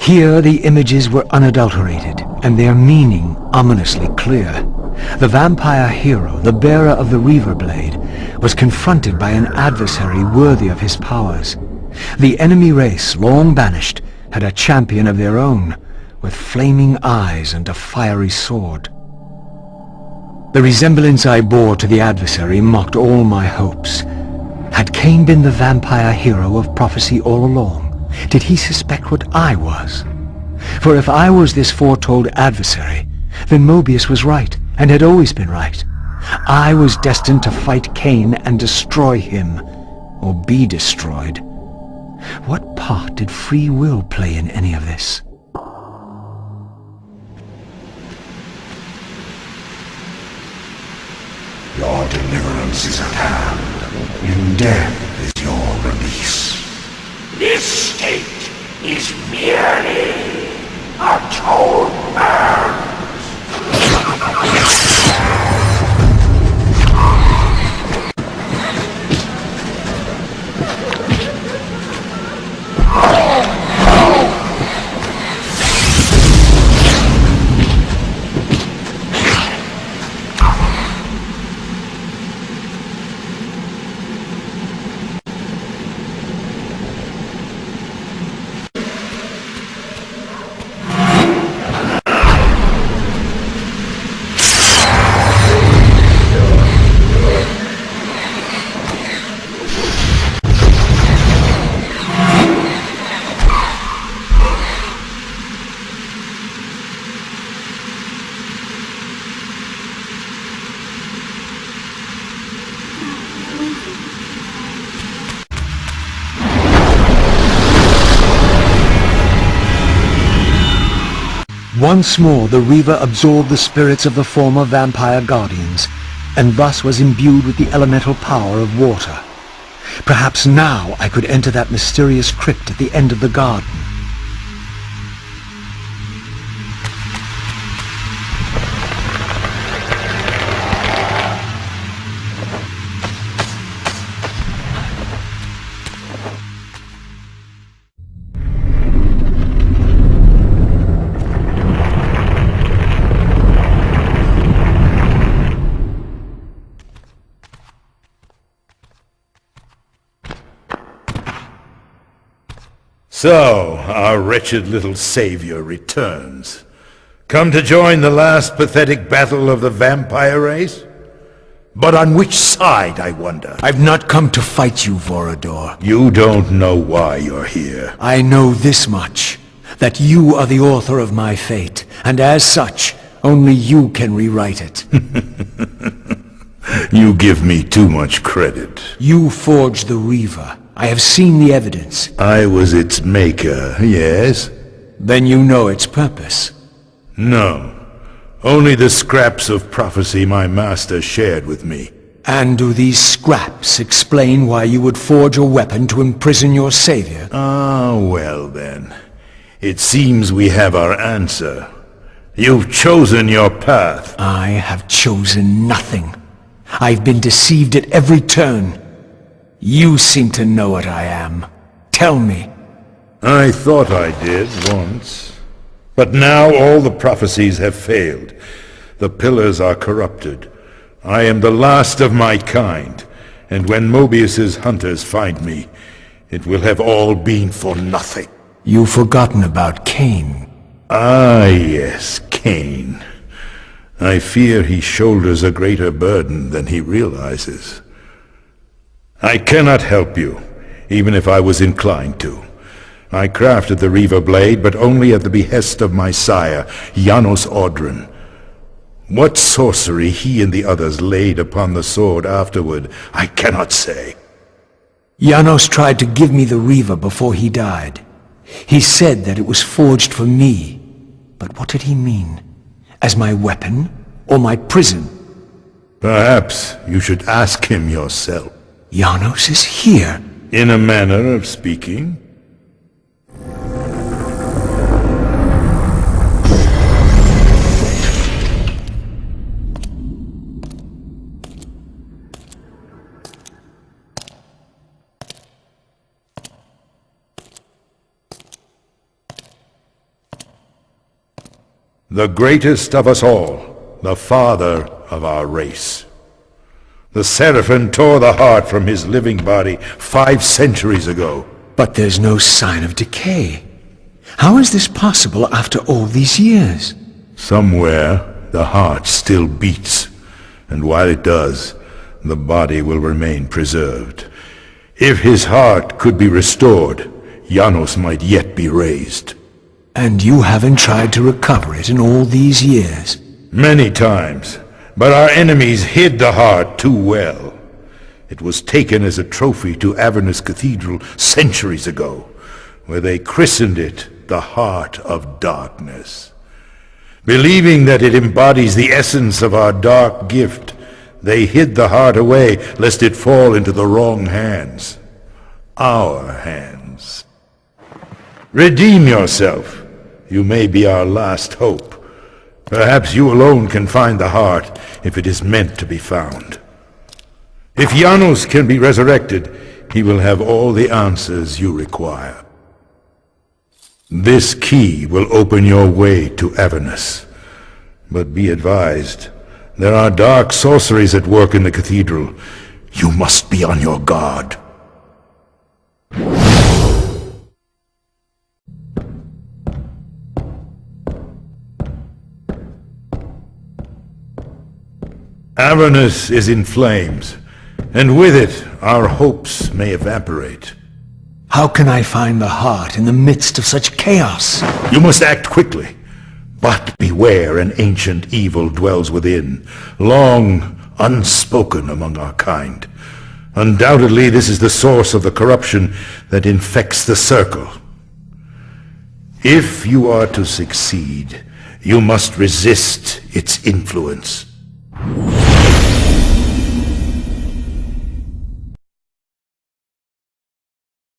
Here the images were unadulterated, and their meaning ominously clear. The vampire hero, the bearer of the Reaver Blade, was confronted by an adversary worthy of his powers. The enemy race, long banished, had a champion of their own, with flaming eyes and a fiery sword. The resemblance I bore to the adversary mocked all my hopes. Had Kain been the vampire hero of prophecy all along? Did he suspect what I was? For if I was this foretold adversary, then Mobius was right, and had always been right. I was destined to fight Kain and destroy him, or be destroyed. What part did free will play in any of this? Your deliverance is at hand. In death is your release. This state is merely atonement. Once more the Reaver absorbed the spirits of the former vampire guardians, and thus was imbued with the elemental power of water. Perhaps now I could enter that mysterious crypt at the end of the garden. So, our wretched little savior returns. Come to join the last pathetic battle of the vampire race? But on which side, I wonder? I've not come to fight you, Vorador. You don't know why you're here. I know this much, that you are the author of my fate, and as such, only you can rewrite it. You give me too much credit. You forged the Reaver. I have seen the evidence. I was its maker, yes? Then you know its purpose. No. Only the scraps of prophecy my master shared with me. And do these scraps explain why you would forge a weapon to imprison your savior? Ah, well then. It seems we have our answer. You've chosen your path. I have chosen nothing. I've been deceived at every turn. You seem to know what I am. Tell me. I thought I did once. But now all the prophecies have failed. The pillars are corrupted. I am the last of my kind, and when Mobius's hunters find me, it will have all been for nothing. You've forgotten about Kain. Ah, yes, Kain. I fear he shoulders a greater burden than he realizes. I cannot help you, even if I was inclined to. I crafted the Reaver Blade, but only at the behest of my sire, Janos Audron. What sorcery he and the others laid upon the sword afterward, I cannot say. Janos tried to give me the Reaver before he died. He said that it was forged for me. But what did he mean? As my weapon, or my prison? Perhaps you should ask him yourself. Janos is here. In a manner of speaking. The greatest of us all, the father of our race. The Seraphim tore the heart from his living body 5 centuries ago. But there's no sign of decay. How is this possible after all these years? Somewhere, the heart still beats, and while it does, the body will remain preserved. If his heart could be restored, Janos might yet be raised. And you haven't tried to recover it in all these years? Many times, but our enemies hid the heart too well. It was taken as a trophy to Avernus Cathedral centuries ago, where they christened it the Heart of Darkness. Believing that it embodies the essence of our dark gift, they hid the heart away lest it fall into the wrong hands. Our hands. Redeem yourself. You may be our last hope. Perhaps you alone can find the heart if it is meant to be found. If Janos can be resurrected, he will have all the answers you require. This key will open your way to Avernus. But be advised, there are dark sorceries at work in the cathedral. You must be on your guard. Avernus is in flames, and with it our hopes may evaporate. How can I find the heart in the midst of such chaos? You must act quickly. But beware, an ancient evil dwells within, long unspoken among our kind. Undoubtedly this is the source of the corruption that infects the circle. If you are to succeed, you must resist its influence.